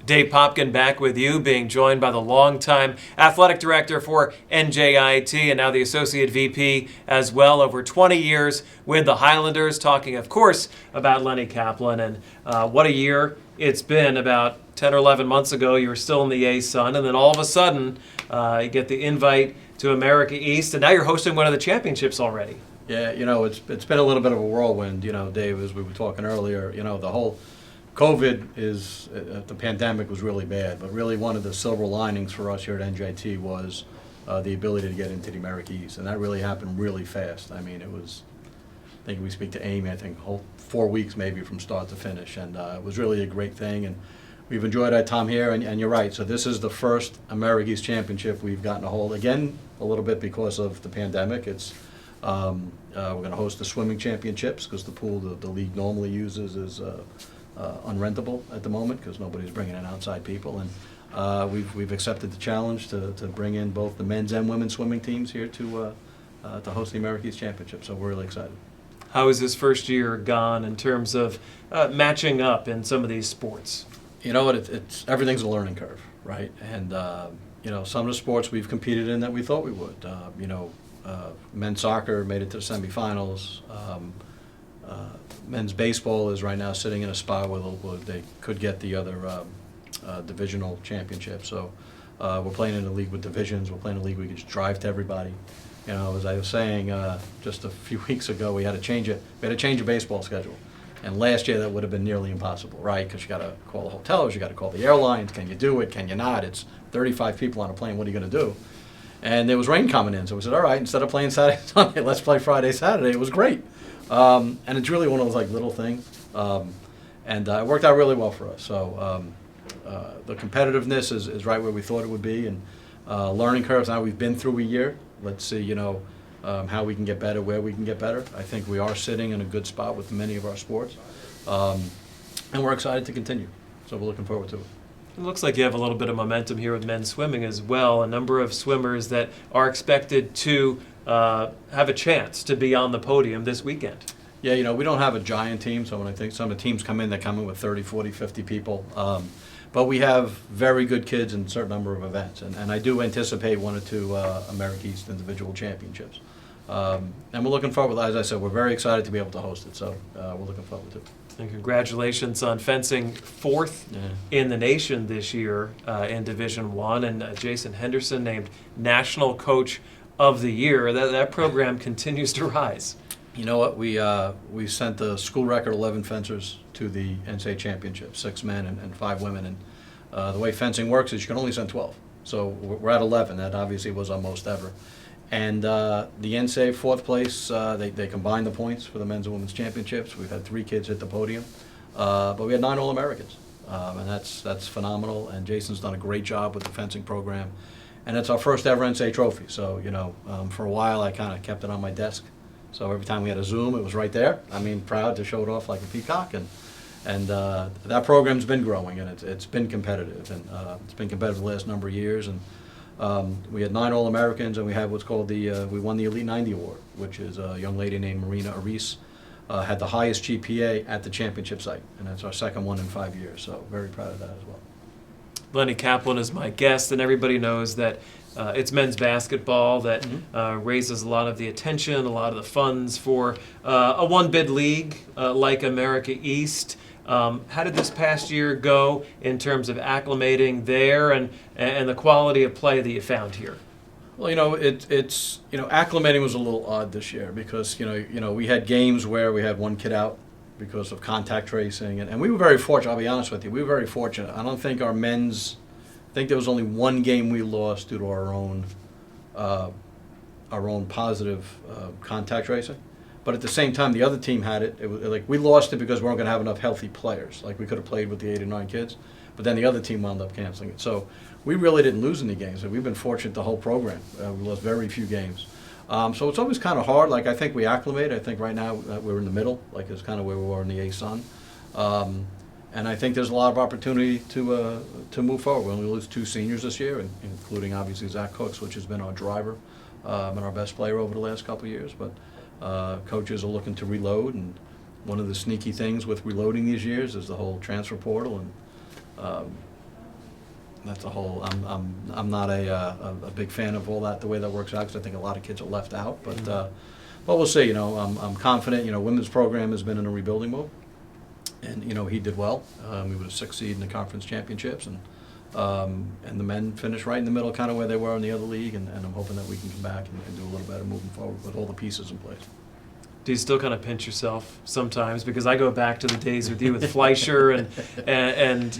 Dave Popkin back with you, being joined by the longtime athletic director for NJIT and now the associate VP as well, over 20 years with the Highlanders, talking, of course, about Lenny Kaplan. And what a year it's been. About 10 or 11 months ago, you were still in the A-Sun, and then all of a sudden, you get the invite to America East, and now you're hosting one of the championships already. Yeah, it's been a little bit of a whirlwind, Dave, as we were talking earlier. The whole COVID the pandemic was really bad, but really one of the silver linings for us here at NJIT was the ability to get into the America East, and that really happened really fast. I mean, I think we speak to Amy, I think, whole 4 weeks maybe from start to finish, and it was really a great thing, and we've enjoyed our time here, and you're right. So this is the first America East championship we've gotten a hold, again, a little bit because of the pandemic. It's we're going to host the swimming championships because the pool the league normally uses is unrentable at the moment because nobody's bringing in outside people, and we've accepted the challenge to bring in both the men's and women's swimming teams here to host the America East Championship. So we're really excited. How has this first year gone in terms of matching up in some of these sports? You know what? It's everything's a learning curve, right? And some of the sports we've competed in that we thought we would. Men's soccer made it to the semifinals. Men's baseball is right now sitting in a spot where they could get the other divisional championship. So we're playing in a league with divisions. We're playing in a league we can just drive to everybody. As I was saying just a few weeks ago, we had to change a baseball schedule. And last year that would have been nearly impossible, right? Because you got to call the hotels, you got to call the airlines. Can you do it? Can you not? It's 35 people on a plane. What are you going to do? And there was rain coming in, so we said, all right, instead of playing Saturday, Sunday, let's play Friday, Saturday. It was great. And it's really one of those little things. And it worked out really well for us. So the competitiveness is right where we thought it would be. And learning curves, now we've been through a year. Let's see, how we can get better, where we can get better. I think we are sitting in a good spot with many of our sports. And we're excited to continue. So we're looking forward to it. It looks like you have a little bit of momentum here with men's swimming as well. A number of swimmers that are expected to have a chance to be on the podium this weekend. Yeah, we don't have a giant team, so when I think some of the teams come in, they come in with 30, 40, 50 people. But we have very good kids in a certain number of events, and I do anticipate 1 or 2 America East individual championships. And we're looking forward, as I said, we're very excited to be able to host it, so we're looking forward to it. And congratulations on fencing 4th in the nation this year in Division I, and Jason Henderson named National Coach of the Year. That program continues to rise. You know what? We sent the school record 11 fencers to the NCAA championship, 6 men and 5 women. And the way fencing works is you can only send 12. So we're at 11. That obviously was our most ever. And the NCAA 4th place, they combined the points for the men's and women's championships. We've had 3 kids hit the podium, but we had 9 All-Americans, and that's phenomenal. And Jason's done a great job with the fencing program, and it's our first ever NCAA trophy. So for a while I kind of kept it on my desk. So every time we had a Zoom, it was right there. I mean, proud to show it off like a peacock, and that program's been growing, and it's been competitive, and it's been competitive the last number of years. And we had 9 All-Americans, and we had what's called we won the Elite 90 Award, which is a young lady named Marina Aris, had the highest GPA at the championship site, and that's our second one in 5 years, so very proud of that as well. Lenny Kaplan is my guest, and everybody knows that it's men's basketball that raises a lot of the attention, a lot of the funds for a one-bid league like America East. How did this past year go in terms of acclimating there and the quality of play that you found here? Well, it's acclimating was a little odd this year because we had games where we had one kid out because of contact tracing, and we were very fortunate. I'll be honest with you, we were very fortunate. I don't think our men's. I think there was only one game we lost due to our own positive contact tracing. But at the same time, the other team had it. It was like we lost it because we weren't going to have enough healthy players. Like we could have played with the 8 or 9 kids, but then the other team wound up canceling it. So we really didn't lose any games. We've been fortunate the whole program. We lost very few games. So it's always kind of hard. Like I think we acclimate. I think right now we're in the middle. Like it's kind of where we were in the A-Sun. And I think there's a lot of opportunity to move forward. We only lose 2 seniors this year, including obviously Zach Cooks, which has been our driver and our best player over the last couple of years. But coaches are looking to reload, and one of the sneaky things with reloading these years is the whole transfer portal. And That's a whole. I'm not a big fan of all that, the way that works out, because I think a lot of kids are left out. But we'll see. I'm confident. Women's program has been in a rebuilding mode, and he did well. We were a 6th seed in the conference championships, and the men finished right in the middle, kind of where they were in the other league. And I'm hoping that we can come back and do a little better moving forward with all the pieces in place. Do you still kind of pinch yourself sometimes? Because I go back to the days with you with Fleischer and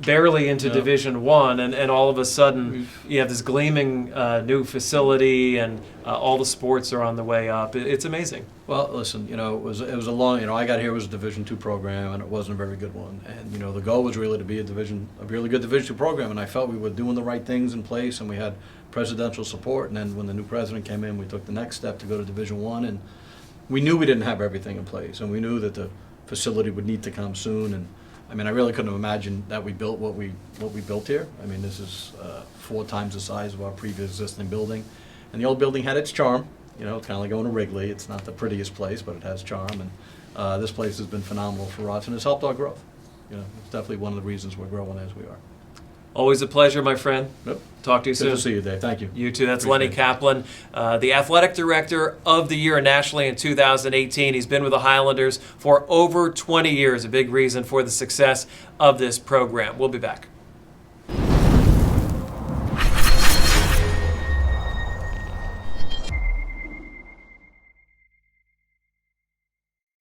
barely into Division One, and all of a sudden you have this gleaming new facility, and all the sports are on the way up. It's amazing. Well, listen, it was a long. I got here, it was a Division II program, and it wasn't a very good one. And the goal was really to be a really good Division II program, and I felt we were doing the right things in place, and we had presidential support. And then when the new president came in, we took the next step to go to Division I, and we knew we didn't have everything in place, and we knew that the facility would need to come soon. And I really couldn't have imagined that we built what we built here. This is 4 times the size of our previous existing building, and the old building had its charm. It's kind of like going to Wrigley. It's not the prettiest place, but it has charm, and this place has been phenomenal for us, and it's helped our growth. It's definitely one of the reasons we're growing as we are. Always a pleasure, my friend. Yep. Talk to you soon. Good to see you, Dave. Thank you. You too. That's Appreciate Lenny Kaplan, the Athletic Director of the Year nationally in 2018. He's been with the Highlanders for over 20 years, a big reason for the success of this program. We'll be back.